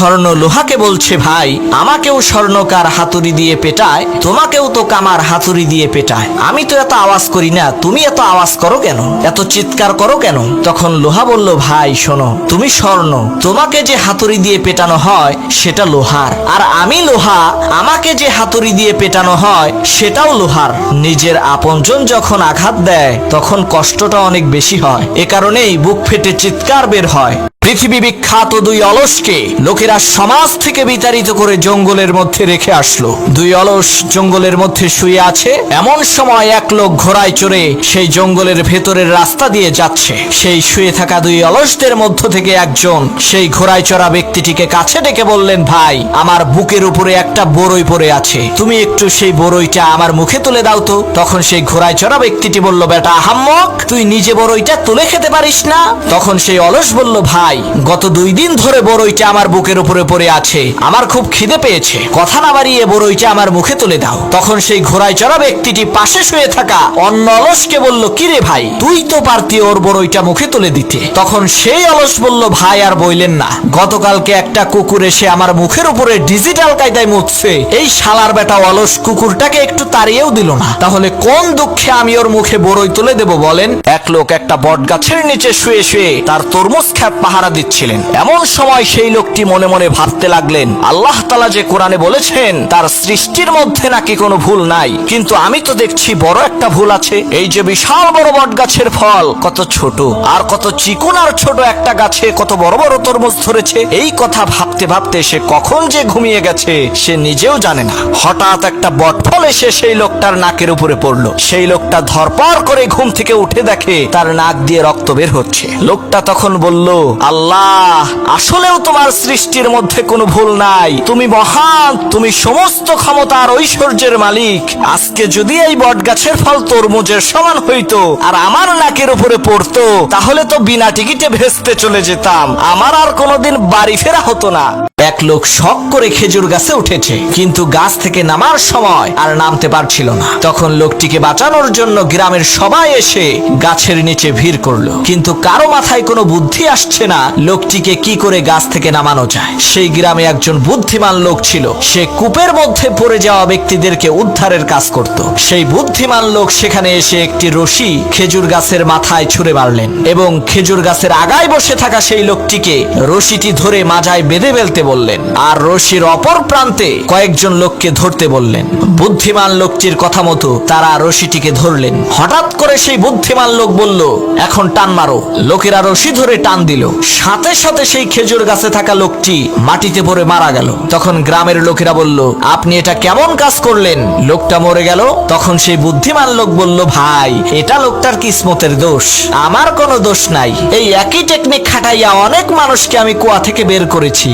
স্বর্ণ লোহাকে বলছে, ভাই আমাকেও স্বর্ণকার হাতুড়ি দিয়ে পেটায়, তোমাকেও তো কামার হাতুড়ি দিয়ে পেটায়, আমি তো এত আওয়াজ করি না, তুমি এত আওয়াজ করো কেন, এত চিৎকার করো কেন? তখন লোহা বলল, ভাই শোনো, তুমি স্বর্ণ, তোমাকে যে হাতুড়ি দিয়ে পেটানো হয় সেটা লোহার, আর আমি লোহা, আমাকে যে হাতুড়ি দিয়ে পেটানো হয় সেটাও লোহার। নিজের আপনজন যখন আঘাত দেয় তখন কষ্টটা অনেক বেশি হয়, এ কারণেই বুক ফেটে চিৎকার বের হয়। পৃথিবী বিখ্যাত দুই অলসকে লোকেরা সমাজ থেকে বিতাড়িত করে জঙ্গলের মধ্যে রেখে আসলো। দুই অলস জঙ্গলের মধ্যে শুয়ে আছে। এমন সময় এক লোক ঘোড়ায় চড়ে সেই জঙ্গলের ভেতরের রাস্তা দিয়ে যাচ্ছে। সেই শুয়ে থাকা দুই অলসদের মধ্য থেকে একজন সেই ঘোড়ায় চড়া ব্যক্তিটিকে কাছে ডেকে বললেন, ভাই আমার বুকের উপরে একটা বড়ই পড়ে আছে, তুমি একটু সেই বড়ইটা আমার মুখে তুলে দাও তো। তখন সেই ঘোড়ায় চড়া ব্যক্তিটি বলল, বেটা আহাম্মক, তুই নিজে বড়ইটা তুলে খেতে পারিস না? তখন সেই অলস বলল, ভাই গত 2 দিন ধরে বড়ইটা আমার বুকের উপরে পড়ে আছে, আমার খুব খিদে পেয়েছে, কথা না বাড়িয়ে বড়ইটা আমার মুখে তুলে দাও। তখন সেই ঘোড়ায় চড়া ব্যক্তিটি পাশে শুয়ে থাকা অন্য অলসকে বলল, কিরে ভাই, তুই তো পারতি ওর বড়ইটা মুখে তুলে দিতে। তখন সেই অলস বলল, ভাই আর বইলেন না, গতকালকে একটা কুকুর এসে আমার মুখের উপরে ডিজিটাল কায়দায় মুছছে, এই শালার বেটা অলস কুকুরটাকে একটু তাড়িয়েও দিল না, তাহলে কোন দুঃখে আমি ওর মুখে বড়ই তুলে দেব বলেন? এক লোক একটা বট গাছের নিচে শুয়ে শুয়ে তার তরমুজ ক্ষেত পাহারা দিচ্ছিলেন। এমন সময় সেই লোকটি মনে মনে ভাবতে লাগলেন, আল্লাহ তাআলা যে কোরআনে বলেছেন তার সৃষ্টির মধ্যে নাকি কোনো ভুল নাই, কিন্তু আমি তো দেখছি বড় একটা ভুল আছে। এই যে বিশাল বড় বট গাছের ফল কত ছোট, আর কত চিকন আর ছোট একটা গাছে কত বড় বড় তরমুজ ধরেছে। এই কথা ভাবতে ভাবতে সে কখন যে ঘুমিয়ে গেছে সে নিজেও জানে না। হঠাৎ একটা বট ফল এসে সেই লোকটার নাকের উপরে পড়লো। সেই লোকটা ধরপড় করে ঘুম থেকে উঠে দেখে তার নাক দিয়ে রক্ত বের হচ্ছে। লোকটা তখন বলল, আল্লাহ, আসলেও তোমার সৃষ্টির মধ্যে কোনো ভুল নাই, তুমি মহান, তুমি সমস্ত ক্ষমতার ঐশ্বর্যের মালিক। আজকে যদি এই বট গাছের ফল তরমুজের সমান হইতো আর আমার নাকের উপরে পড়তো, তাহলে তো বিনা টিকিটে ভেস্তে চলে যেতাম, আমার আর কোনোদিন বাড়ি ফেরা হতো না। এক লোক শখ করে খেজুর গাছে উঠেছে, কিন্তু গাছ থেকে নামার সময় আর নামতে পারছিল না। তখন লোকটিকে বাঁচানোর জন্য গ্রামের সবাই এসে গাছের নিচে ভিড় করলো, কিন্তু কারো মাথায় কোনো বুদ্ধি আসছে না লোকটিকে কি করে গাছ থেকে নামানো যায়। সেই গ্রামে একজন বুদ্ধিমান লোক ছিল, সে কূপের মধ্যে পড়ে যাওয়া ব্যক্তিদেরকে উদ্ধারের কাজ করত। সেই বুদ্ধিমান লোক সেখানে এসে একটি রশি খেজুর গাছের মাথায় ছুঁড়ে মারলেন এবং খেজুর গাছের আগায় বসে থাকা সেই লোকটিকে রশিটি ধরে মাজায় বেঁধে ফেলতে বললেন, আর রশির অপর প্রান্তে কয়েকজন লোককে ধরতে বললেন। বুদ্ধিমান লোকটির কথা মতো তারা রশিটিকে ধরলেন। হঠাৎ করে সেই বুদ্ধিমান লোক বলল, এখন টান মারো। লোকেরা রশি ধরে টান দিল, সাথে সাথে সেই খেজুর গাছে থাকা লোকটি মাটিতে পড়ে মারা গেল। তখন গ্রামের লোকেরা বলল, আপনি এটা কেমন কাজ করলেন, লোকটা মরে গেল। তখন সেই বুদ্ধিমান লোক বলল, ভাই এটা লোকটার কিসমতের দোষ, আমার কোনো দোষ নাই, এই একই টেকনিক খাটাইয়া অনেক মানুষকে আমি কুয়া থেকে বের করেছি।